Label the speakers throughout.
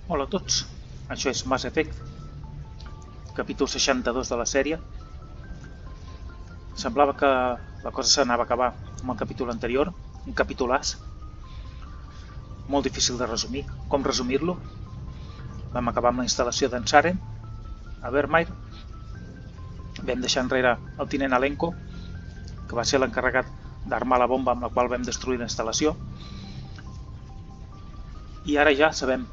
Speaker 1: Hola a tots, això és Mass Effect, capítol 62 de la sèrie. Semblava que la cosa s'anava a acabar amb el capítol anterior, un capítolàs, molt difícil de resumir. Com resumir-lo? Vam acabar amb la instal·lació d'en Saren a Vermire, vam deixar enrere el tinent Alenko, que va ser l'encarregat d'armar la bomba amb la qual vam destruir la instal·lació, i ara ja sabem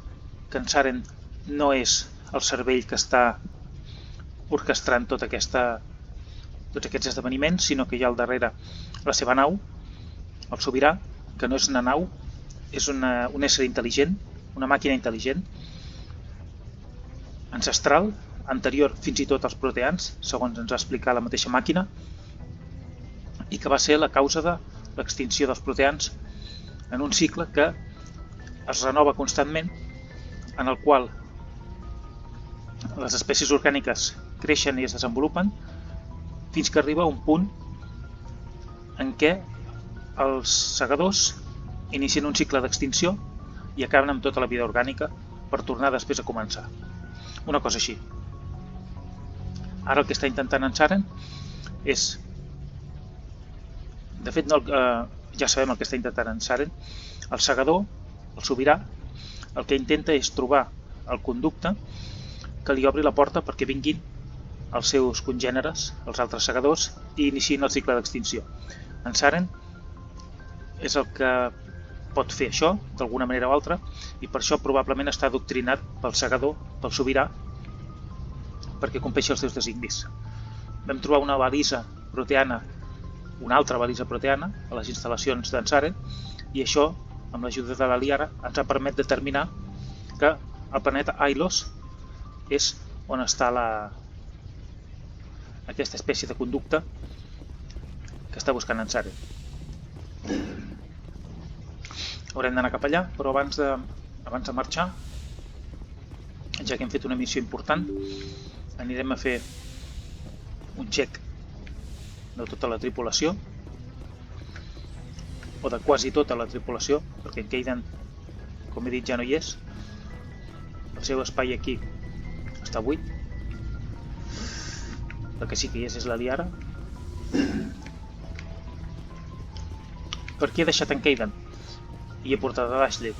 Speaker 1: que en Saren no és el cervell que està orquestrant tots aquests esdeveniments, sinó que hi ha al darrere la seva nau, el sobirà, que no és una nau, és un ésser intel·ligent, una màquina intel·ligent, ancestral, anterior fins i tot als proteans, segons ens va explicar la mateixa màquina, i que va ser la causa de l'extinció dels proteans en un cicle que es renova constantment, en el qual les espècies orgàniques creixen i es desenvolupen fins que arriba un punt en què els segadors inicien un cicle d'extinció i acaben amb tota la vida orgànica per tornar després a començar. Una cosa així. Ara el que està intentant en Saren és... De fet, ja sabem el que està intentant en Saren. El segador, el sobirà, el que intenta és trobar el conducte que li obri la porta perquè vinguin els seus congèneres, els altres segadors, i iniciïn el cicle d'extinció. En Saren és el que pot fer això, d'alguna manera o altra, i per això probablement està adoctrinat pel segador, pel sobirà, perquè compleixi els seus designis. Vam trobar una balisa proteana, una altra balisa proteana, a les instal·lacions d'en Saren, i això, amb l'ajuda de la Liara, ens ha permès determinar que el planeta Ailos és on està aquesta espècie de conducte que està buscant en Saren. Haurem d'anar cap allà, però abans de marxar, ja que hem fet una missió important, anirem a fer un check de tota la tripulació, o de quasi tota la tripulació, perquè en Kaidan, com he dit, ja no hi és. El seu espai aquí està buit. La que sí que hi és la Liara. Per què he deixat en Kaidan i he portat a Ashley?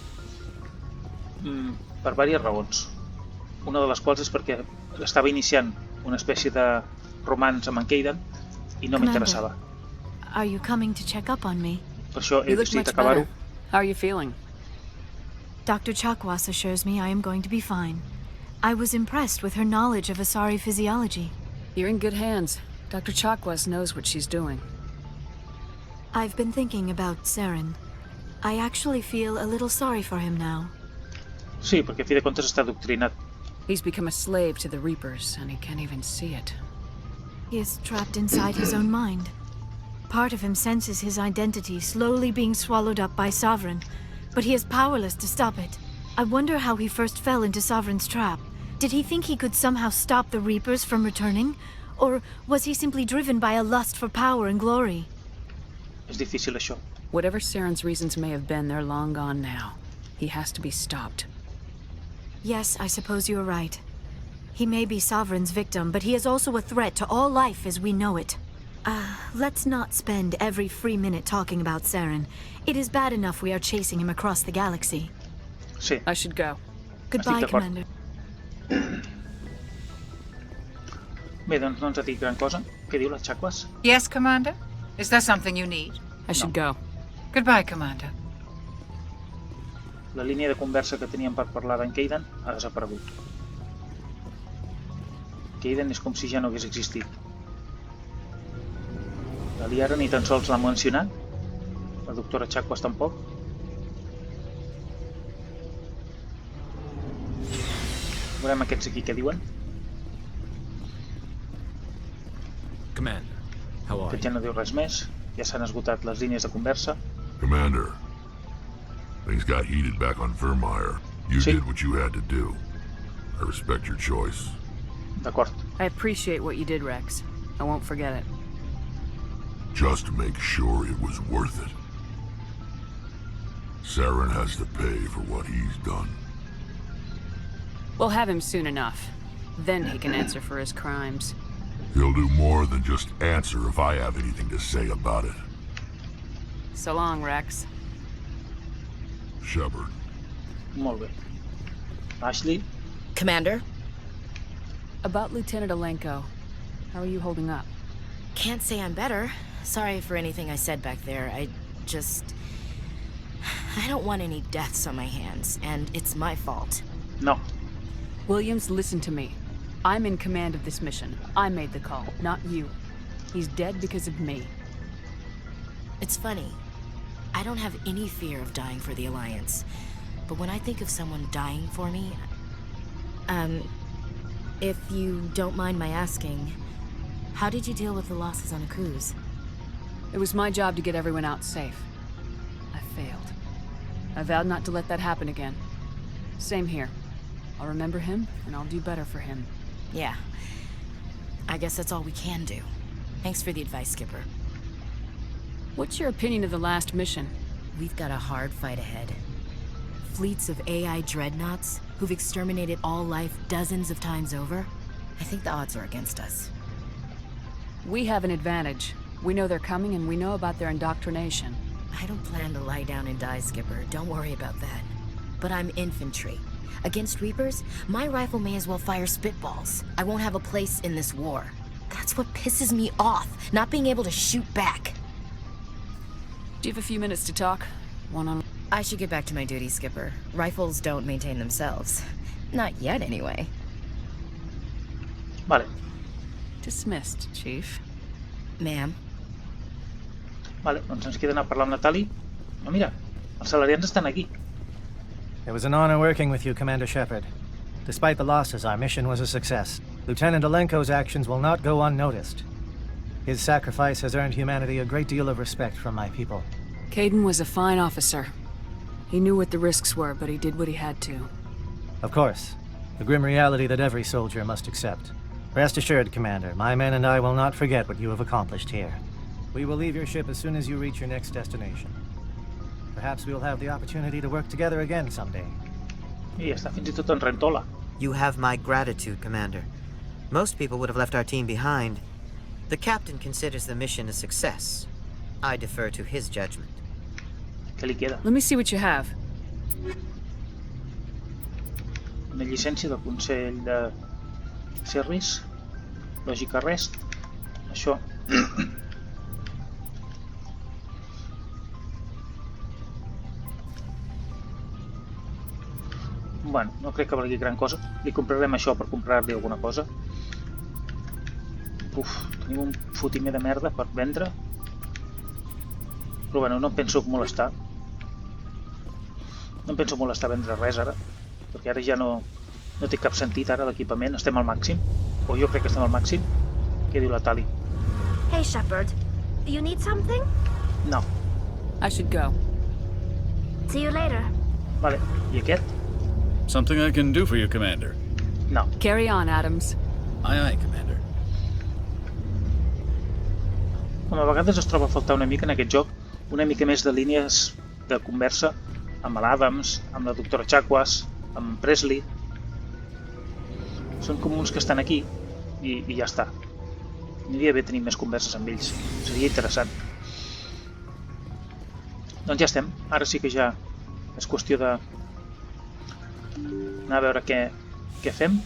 Speaker 1: Per diverses raons. Una de les quals és perquè estava iniciant una espècie de romanç amb en Kaidan i no m'interessava.
Speaker 2: Are you coming to check up on me?
Speaker 1: Per això he decidit acabar-ho.
Speaker 3: How are you feeling?
Speaker 2: Dr. Chakwas assures me I am going to be fine. I was impressed with her knowledge of Asari physiology.
Speaker 3: You're in good hands. Dr. Chakwas knows what she's doing.
Speaker 2: I've been thinking about Saren. I actually feel a little sorry for him now.
Speaker 1: Sí, perquè a fi de comptes està adoctrinat.
Speaker 3: He's become a slave to the Reapers, and he can't even see it.
Speaker 2: He is trapped inside his own mind. Part of him senses his identity slowly being swallowed up by Sovereign, but he is powerless to stop it. I wonder how he first fell into Sovereign's trap. Did he think he could somehow stop the Reapers from returning? Or was he simply driven by a lust for power and glory?
Speaker 1: És difícil això.
Speaker 3: Whatever Saren's reasons may have been, they're long gone now. He has to be stopped.
Speaker 2: Yes, I suppose you're right. He may be Sovereign's victim, but he is also a threat to all life as we know it. Let's not spend every free minute talking about Saren. It is bad enough we are chasing him across the galaxy.
Speaker 1: Sí.
Speaker 3: I should go.
Speaker 2: Goodbye, Commander.
Speaker 1: Bé, doncs no ens ha dit gran cosa. Què diu la Chakwas?
Speaker 4: Yes, Commander? Is there something you need?
Speaker 3: I should go.
Speaker 4: Goodbye, Commander.
Speaker 1: La línia de conversa que teníem per parlar d'en Kaidan ha desaparegut. Kaidan és com si ja no hagués existit. La Liara ni tan sols l'ha mencionat. La doctora Chakwas tampoc. Veurem aquests aquí què diuen.
Speaker 5: Commander, how are
Speaker 1: Aquest
Speaker 5: you?
Speaker 1: ja no diu res més. Ja s'han esgotat les línies de conversa.
Speaker 6: Commander, things got heated back on Vermire. You
Speaker 1: Sí.
Speaker 6: did what you had to do. I respect your choice.
Speaker 1: D'acord.
Speaker 3: I appreciate what you did, Rex. I won't forget it.
Speaker 6: Just make sure it was worth it. Saren has to pay for what he's done.
Speaker 3: We'll have him soon enough. Then he can answer for his crimes.
Speaker 6: He'll do more than just answer if I have anything to say about it.
Speaker 3: So long, Rex.
Speaker 6: Shepard.
Speaker 1: Molt bé. Ashley,
Speaker 7: Commander?
Speaker 3: About Lieutenant Alenko. How are you holding up?
Speaker 7: Can't say I'm better. Sorry for anything I said back there. I don't want any deaths on my hands, and it's my fault.
Speaker 1: no.
Speaker 3: Williams, listen to me. I'm in command of this mission. I made the call, not you. He's dead because of me.
Speaker 7: It's funny. I don't have any fear of dying for the Alliance. But when I think of someone dying for me... if you don't mind my asking, how did you deal with the losses on a cruise?
Speaker 3: It was my job to get everyone out safe. I failed. I vowed not to let that happen again. Same here. I'll remember him, and I'll do better for him.
Speaker 7: Yeah. I guess that's all we can do. Thanks for the advice, Skipper.
Speaker 3: What's your opinion of the last mission?
Speaker 7: We've got a hard fight ahead. Fleets of AI dreadnoughts who've exterminated all life dozens of times over. I think the odds are against us.
Speaker 3: We have an advantage. We know they're coming, and we know about their indoctrination.
Speaker 7: I don't plan to lie down and die, Skipper. Don't worry about that. But I'm infantry. Against Reapers, my rifle may as well fire spitballs. I won't have a place in this war. That's what pisses me off, not being able to shoot back.
Speaker 3: Do you have a few minutes to talk? One-on-one?
Speaker 7: I should get back to my duty, Skipper. Rifles don't maintain themselves. Not yet, anyway.
Speaker 1: Vale.
Speaker 3: Dismissed, Chief.
Speaker 7: Ma'am.
Speaker 1: Vale, doncs ens queda anar a parlar amb la Tali. Oh, mira, els salarians estan aquí.
Speaker 8: It was an honor working with you, Commander Shepard. Despite the losses, our mission was a success. Lieutenant Alenko's actions will not go unnoticed. His sacrifice has earned humanity a great deal of respect from my people.
Speaker 3: Caden was a fine officer. He knew what the risks were, but he did what he had to.
Speaker 8: Of course, the grim reality that every soldier must accept. Rest assured, Commander, my men and I will not forget what you have accomplished here. We will leave your ship as soon as you reach your next destination. Perhaps we will have the opportunity to work together again someday.
Speaker 1: I està fins i tot en rentola.
Speaker 9: You have my gratitude, Commander. Most people would have left our team behind. The captain considers the mission a success. I defer to his judgment.
Speaker 1: Què li queda?
Speaker 3: Let me see what you have.
Speaker 1: Una llicència del Consell de Servis, lògica rest, això. Bueno, no crec que valgui gran cosa. Li comprarem això per comprar-li alguna cosa. Uf, tenim un fotimer de merda per vendre. Però bueno, no em penso molestar. No em penso molestar a vendre res ara, perquè ara ja no té cap sentit ara l'equipament. Estem al màxim, o jo crec que estem al màxim. Què diu la Tali?
Speaker 2: Hey, Shepard. You need something?
Speaker 1: No.
Speaker 3: I should go.
Speaker 2: See you later.
Speaker 1: Vale, i aquest?
Speaker 10: Something I can do for you, Commander.
Speaker 1: No.
Speaker 3: Carry on, Adams.
Speaker 10: Aye, aye, Commander.
Speaker 1: Com a vegades es troba a faltar una mica en aquest joc, una mica més de línies de conversa amb l'Adams, amb la doctora Chakwas, amb Presley. Són com uns que estan aquí i ja està. Aniria bé tenir més converses amb ells. Seria interessant. Doncs ja estem. Ara sí que ja és qüestió de anar a veure què fem.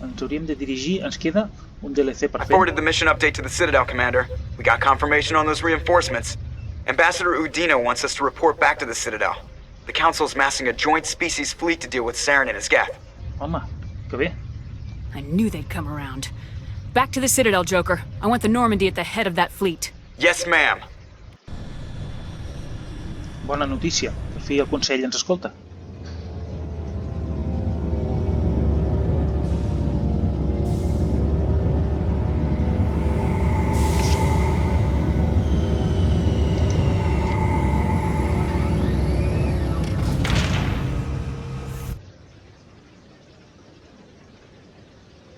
Speaker 1: Ens hauríem de dirigir. Ens queda un DLC per
Speaker 11: I
Speaker 1: fer.
Speaker 11: forwarded the mission update to the Citadel, Commander. We got confirmation on those reinforcements. Ambassador Udina wants us to report back to the Citadel. The Council's massing a joint species fleet to deal with Saren and his Geth.
Speaker 1: Home, que bé.
Speaker 3: I knew they'd come around. Back to the Citadel, Joker. I want the Normandy at the head of that fleet.
Speaker 11: Yes, ma'am.
Speaker 1: Bona notícia. Per fi el Consell ens escolta.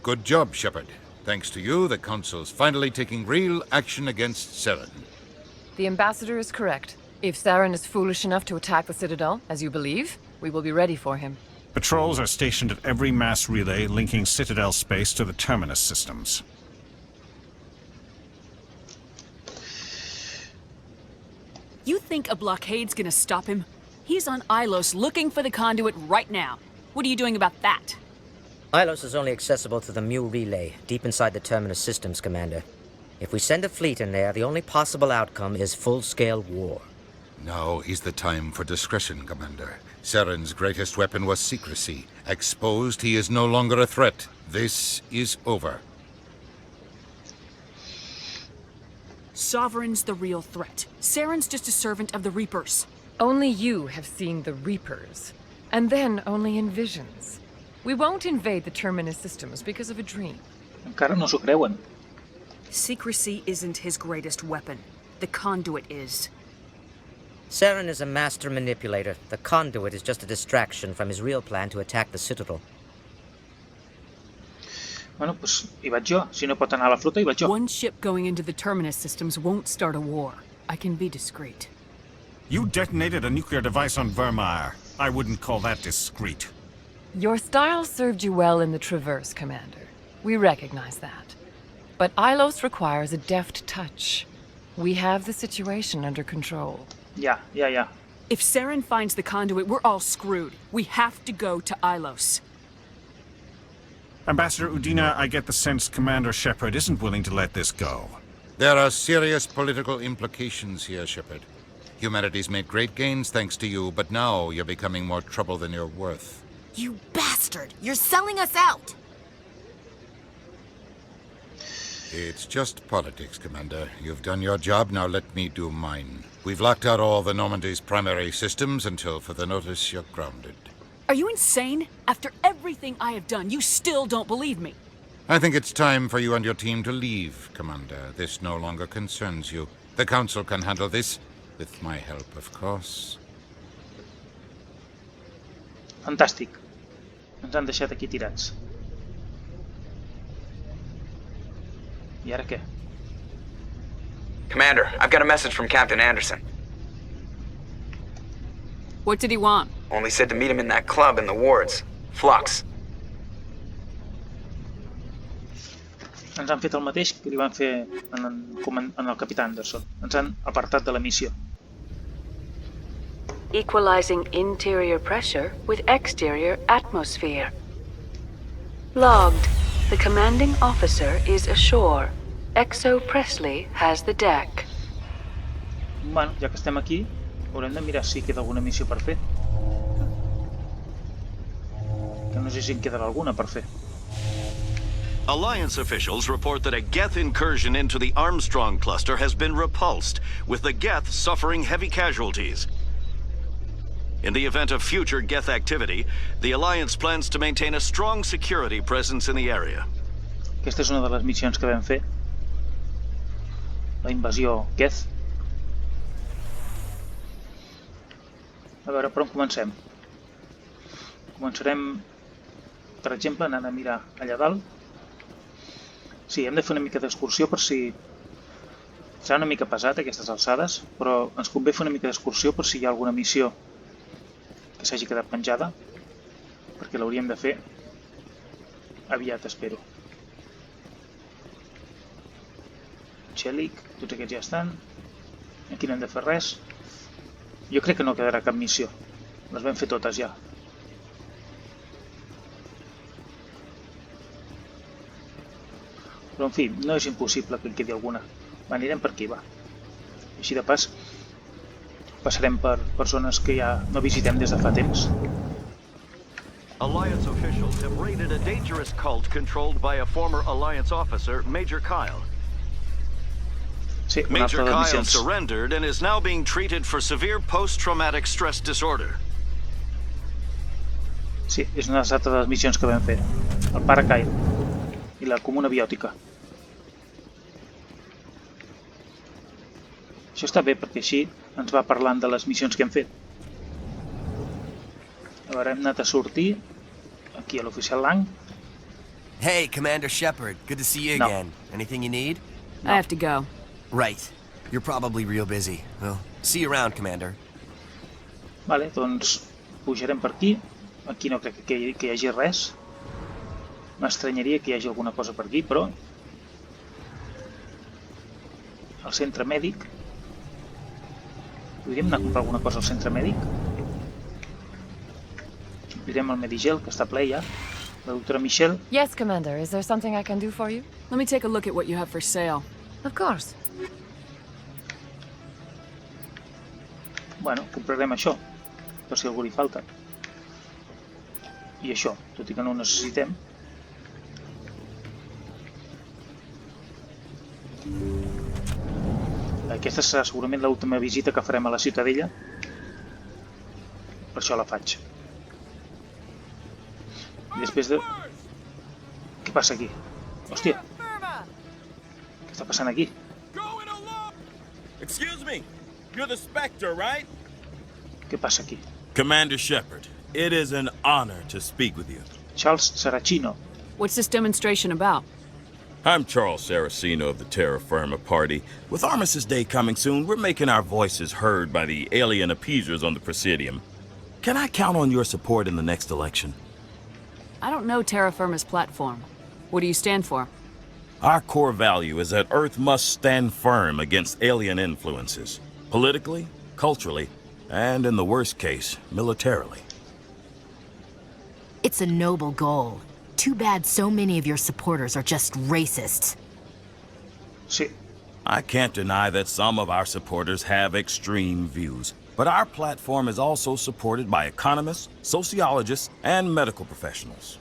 Speaker 12: Good job, Shepard. Thanks to you, the Council's finally taking real action against Saren.
Speaker 13: The Ambassador is correct. If Saren is foolish enough to attack the Citadel, as you believe,
Speaker 3: We will be ready for him.
Speaker 13: Patrols are stationed at every mass relay linking Citadel space to the terminus systems.
Speaker 3: You think a blockade's gonna stop him? He's on Ilos looking for the conduit right now. What are you doing about that?
Speaker 14: Ilos is only accessible through the Mu relay, deep inside the terminus systems, Commander. If we send a fleet in there, the only possible outcome is full-scale war.
Speaker 12: Now is the time for discretion, Commander. Saren's greatest weapon was secrecy. Exposed, he is no longer a threat. This is over.
Speaker 3: Sovereign's the real threat. Saren's just a servant of the Reapers.
Speaker 15: Only you have seen the Reapers, and then only in visions. We won't invade the terminus systems because of a dream.
Speaker 1: Encara no s'ho creuen.
Speaker 3: Secrecy isn't his greatest weapon. The conduit is.
Speaker 14: Saren is a master manipulator. The conduit is just a distraction from his real plan to attack the Citadel.
Speaker 1: Bueno, pues hi vaig jo. Si no pot anar a la flota, hi vaig jo.
Speaker 3: One ship going into the terminus systems won't start a war. I can be discreet.
Speaker 13: You detonated a nuclear device on Vermire. I wouldn't call that discreet.
Speaker 15: Your style served you well in the Traverse, Commander. We recognize that. But Ilos requires a deft touch. We have the situation under control.
Speaker 1: Yeah.
Speaker 3: If Saren finds the conduit, we're all screwed. We have to go to Ilos.
Speaker 13: Ambassador Udina, I get the sense Commander Shepard isn't willing to let this go.
Speaker 12: There are serious political implications here, Shepard. Humanity's made great gains thanks to you, but now you're becoming more trouble than you're worth.
Speaker 7: You bastard! You're selling us out!
Speaker 12: It's just politics, Commander. You've done your job, now let me do mine. We've locked out all the Normandy's primary systems until further notice you're grounded.
Speaker 3: Are you insane? After everything I have done, you still don't believe me.
Speaker 12: I think it's time for you and your team to leave, Commander. This no longer concerns you. The Council can handle this, with my help, of course.
Speaker 1: Fantàstic. Ens han deixat aquí tirats. I ara què?
Speaker 11: Commander, I've got a message from Captain Anderson.
Speaker 3: What did he want?
Speaker 11: Only said to meet him in that club in the wards. Flux.
Speaker 1: Ens han fet el mateix que li van fer en el Capità Anderson. Ens han apartat de la missió.
Speaker 16: Equalizing interior pressure with exterior atmosphere. Logged. The commanding officer is ashore. Exo Presley has the deck.
Speaker 1: Bueno, ja que estem aquí, haurem de mirar si queda alguna missió per fer. Que no sé si en quedarà alguna per fer.
Speaker 17: Alliance officials report that a Geth incursion into the Armstrong cluster has been repulsed, with the Geth suffering heavy casualties. In the event of future Geth activity, the Alliance plans to maintain a strong security presence in the area.
Speaker 1: Aquesta és una de les missions que vam fer. La invasió Geth. A veure, per on comencem? Començarem, per exemple, anant a mirar allà dalt. Sí, hem de fer una mica d'excursió per si... Serà una mica pesat aquestes alçades, però ens convé fer una mica d'excursió per si hi ha alguna missió que s'hagi quedat penjada, perquè l'hauríem de fer aviat, espero. Xèlic, tots aquests ja estan. Aquí no hem de fer res. Jo crec que no quedarà cap missió. Les vam fer totes ja. Però en fi, no és impossible que en quedi alguna. Anirem per aquí, va. Així de pas, passarem per zones que ja no visitem des de fa temps.
Speaker 17: Alliance officials have raided a dangerous cult controlled by a former Alliance officer, Major Kyle.
Speaker 1: Sí, una altra
Speaker 17: Major
Speaker 1: de les
Speaker 17: Kyle
Speaker 1: missions.
Speaker 17: surrendered and is now being treated for severe post-traumatic stress disorder.
Speaker 1: Sí, és una altra de les missions que vam fer. El pare Kyle i la comuna biòtica. Això està bé perquè així ens va parlant de les missions que hem fet. A veure, hem anat a sortir aquí a l'oficial Lang.
Speaker 18: Hey, Commander Shepard. Good to see you
Speaker 1: No.
Speaker 18: again. Anything you need?
Speaker 3: I have to go.
Speaker 18: Right. You're probably real busy. Well, see you around, Commander.
Speaker 1: Vale, doncs Pujarem per aquí. Aquí no crec que hi hagi res. M'estranyaria que hi hagi alguna cosa per aquí, però... El centre mèdic... Podríem anar a comprar alguna cosa al centre mèdic? Direm al Medigel, que està ple ja. La doctora Michelle.
Speaker 15: Yes, Commander. Is there something I can do for you?
Speaker 3: Let me take a look at what you have for sale.
Speaker 15: Of course.
Speaker 1: Bueno, comprarem això, per si algú li falta. I això, tot i que no ho necessitem. Aquesta serà segurament l'última visita que farem a la Ciutadella. Per això la faig. I després de... Què passa aquí? Hòstia! Què està passant aquí?
Speaker 19: Excuse me, you're the Spectre, right?
Speaker 1: Què passa aquí?
Speaker 19: Commander Shepard, it is an honor to speak with you.
Speaker 1: Charles Saracino.
Speaker 3: What's this demonstration about?
Speaker 19: I'm Charles Saracino of the Terra Firma Party. With Armistice Day coming soon, we're making our voices heard by the alien appeasers on the Presidium. Can I count on your support in the next election?
Speaker 3: I don't know Terra Firma's platform. What do you stand for?
Speaker 19: Our core value is that Earth must stand firm against alien influences. Politically, culturally, and in the worst case, militarily.
Speaker 7: It's a noble goal. Too bad so many of your supporters are just racists.
Speaker 1: Sí.
Speaker 19: I can't deny that some of our supporters have extreme views, but our platform is also supported by economists, sociologists, and medical professionals.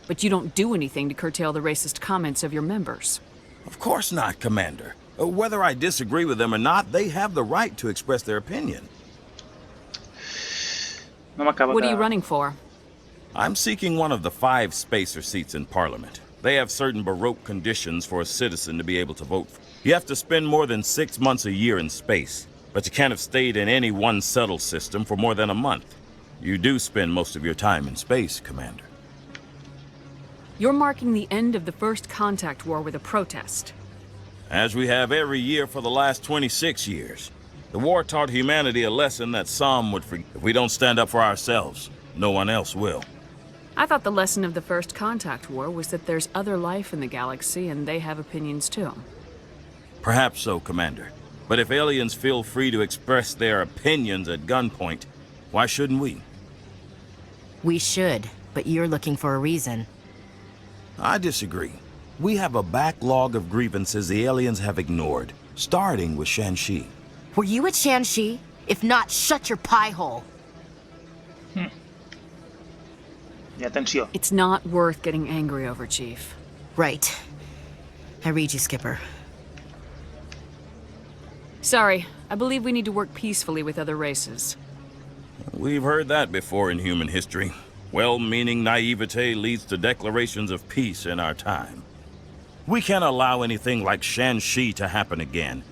Speaker 3: But you don't do anything to curtail the racist comments of your members.
Speaker 19: Of course not, Commander. Whether I disagree with them or not, they have the right to express their opinion.
Speaker 1: What
Speaker 3: are you running for?
Speaker 19: I'm seeking one of the 5 spacer seats in Parliament. They have certain Baroque conditions for a citizen to be able to vote. You have to spend more than 6 months a year in space, but you can't have stayed in any one settled system for more than a month. You do spend most of your time in space, Commander.
Speaker 3: You're marking the end of the First Contact War with a protest.
Speaker 19: As we have every year for the last 26 years. The war taught humanity a lesson that some would forget. If we don't stand up for ourselves, no one else will.
Speaker 3: I thought the lesson of the First Contact War was that there's other life in the galaxy and they have opinions too.
Speaker 19: Perhaps so, Commander. But if aliens feel free to express their opinions at gunpoint, why shouldn't we?
Speaker 7: We should, but you're looking for a reason.
Speaker 19: I disagree. We have a backlog of grievances the aliens have ignored, starting with Shanxi.
Speaker 7: Were you at Shanxi? If not, shut your pie hole.
Speaker 3: It's not worth getting angry over, Chief.
Speaker 7: Right. I read you, Skipper.
Speaker 3: Sorry, I believe we need to work peacefully with other races.
Speaker 19: We've heard that before in human history. Well-meaning naivete leads to declarations of peace in our time. We can't allow anything like Shanxi to happen again.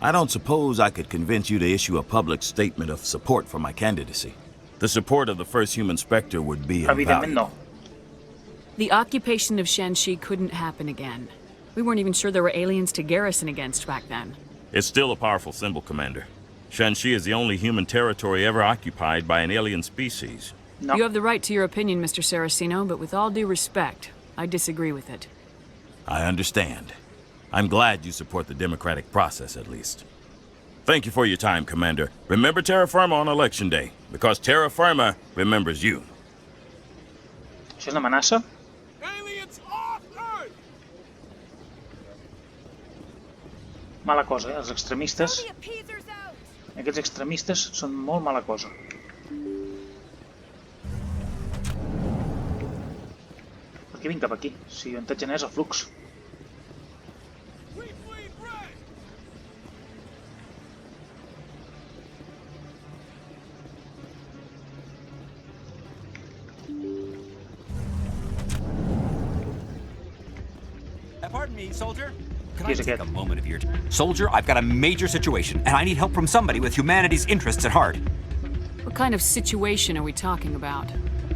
Speaker 19: I don't suppose I could convince you to issue a public statement of support for my candidacy. The support of the first human Spectre would be invaluable.
Speaker 3: The occupation of Shanxi couldn't happen again. We weren't even sure there were aliens to garrison against back then.
Speaker 19: It's still a powerful symbol, Commander. Shanxi is the only human territory ever occupied by an alien species.
Speaker 3: No. You have the right to your opinion, Mr. Saracino, but with all due respect, I disagree with it.
Speaker 19: I understand. I'm glad you support the democratic process, at least. Thank you for your time, Commander. Remember Terra Firma on Election Day, because Terra Firma remembers you.
Speaker 1: Això és una amenaça? Mala cosa, els extremistes... Aquests extremistes són molt mala cosa. Per què vinc cap aquí? Si jo en és el flux.
Speaker 20: Pardon me, soldier. Can I
Speaker 1: Here's
Speaker 20: take a moment of your time? Soldier, I've got a major situation, and I need help from somebody with humanity's interests at heart.
Speaker 3: What kind of situation are we talking about?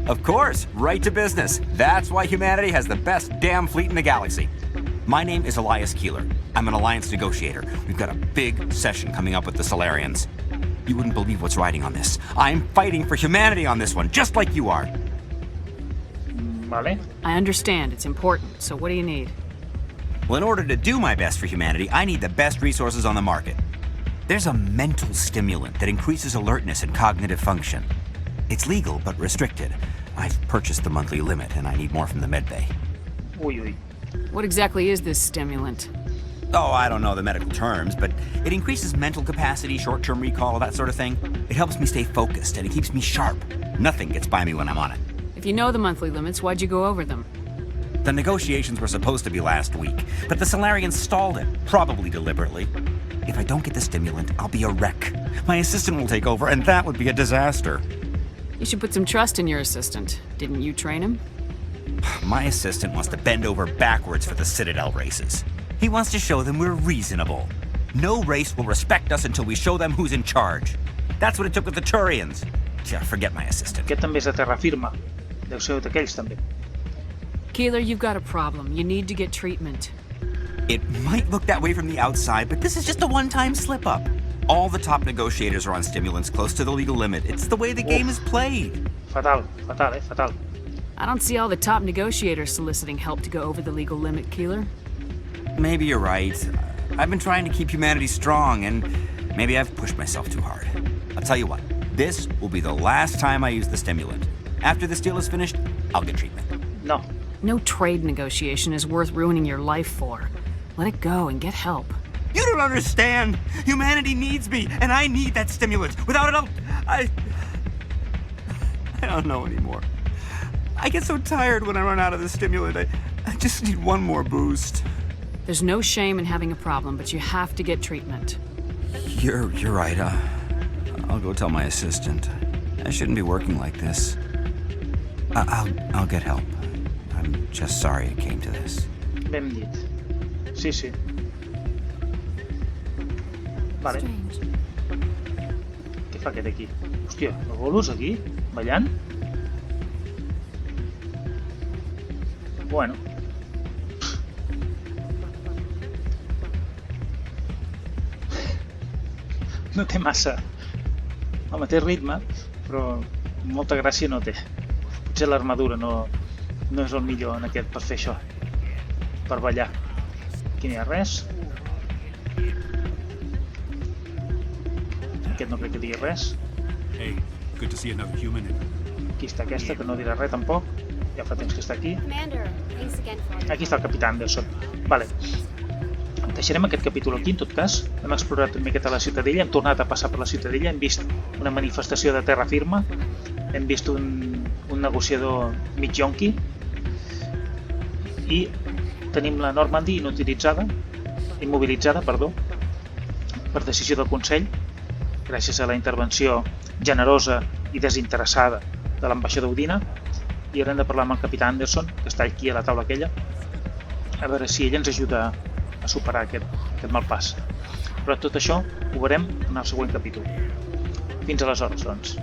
Speaker 20: Of course, right to business. That's why humanity has the best damn fleet in the galaxy. My name is Elias Keeler. I'm an alliance negotiator. We've got a big session coming up with the Solarians. You wouldn't believe what's riding on this. I'm fighting for humanity on this one, just like you are.
Speaker 1: Vale.
Speaker 3: I understand. It's important. So what do you need?
Speaker 20: Well, in order to do my best for humanity, I need the best resources on the market. There's a mental stimulant that increases alertness and cognitive function. It's legal, but restricted. I've purchased the monthly limit, and I need more from the medbay.
Speaker 1: Ui.
Speaker 3: What exactly is this stimulant?
Speaker 20: Oh, I don't know the medical terms, but it increases mental capacity, short-term recall, that sort of thing. It helps me stay focused, and it keeps me sharp. Nothing gets by me when I'm on it.
Speaker 3: If you know the monthly limits, why'd you go over them?
Speaker 20: The negotiations were supposed to be last week, but the Solarians stalled it, probably deliberately. If I don't get the stimulant, I'll be a wreck. My assistant will take over, and that would be a disaster.
Speaker 3: You should put some trust in your assistant. Didn't you train him?
Speaker 20: My assistant wants to bend over backwards for the Citadel races. He wants to show them we're reasonable. No race will respect us until we show them who's in charge. That's what it took with the Turians. Yeah, forget my assistant.
Speaker 1: Aquest també és de terra firma. Deu ser d'aquells, també.
Speaker 3: Keeler, you've got a problem. You need to get treatment.
Speaker 20: It might look that way from the outside, but this is just a one-time slip-up. All the top negotiators are on stimulants close to the legal limit. It's the way the game is played.
Speaker 1: Fatal, fatal.
Speaker 3: I don't see all the top negotiators soliciting help to go over the legal limit, Keeler.
Speaker 20: Maybe you're right. I've been trying to keep humanity strong, and maybe I've pushed myself too hard. I'll tell you what, this will be the last time I use the stimulant. After this deal is finished, I'll get treatment.
Speaker 1: No.
Speaker 3: No trade negotiation is worth ruining your life for. Let it go and get help.
Speaker 20: You don't understand! Humanity needs me, and I need that stimulant. Without it, I don't know anymore. I get so tired when I run out of the stimulant. I just need one more boost.
Speaker 3: There's no shame in having a problem, but you have to get treatment.
Speaker 20: You're right. I'll go tell my assistant. I shouldn't be working like this. I'll get help. I'm just sorry it came to this.
Speaker 1: Ben dit. Sí. Vale. Què fa aquest aquí? Hòstia, el bolos aquí? Ballant? Bueno. No té massa. Home, té ritme, però molta gràcia no té. Potser l'armadura no és el millor en aquest per fer això. Per ballar. Aquí no hi ha res. Aquest no crec que digui res.
Speaker 5: Hey, good to see another human.
Speaker 1: Aquí està aquesta, que no dirà res tampoc. Ja fa temps que està aquí. Aquí està el capità Anderson. Vale. Deixarem aquest capítol aquí, en tot cas. Hem explorat una miqueta la ciutadella, hem tornat a passar per la ciutadella, hem vist una manifestació de terra firma, hem vist un negociador mig ionqui i tenim la Normandy immobilitzada, per decisió del Consell, gràcies a la intervenció generosa i desinteressada de l'ambaixador Udina, i haurem de parlar amb el capità Anderson, que està aquí a la taula aquella, a veure si ell ens ajuda a superar aquest mal pas. Però tot això ho veurem en el següent capítol. Fins aleshores, doncs.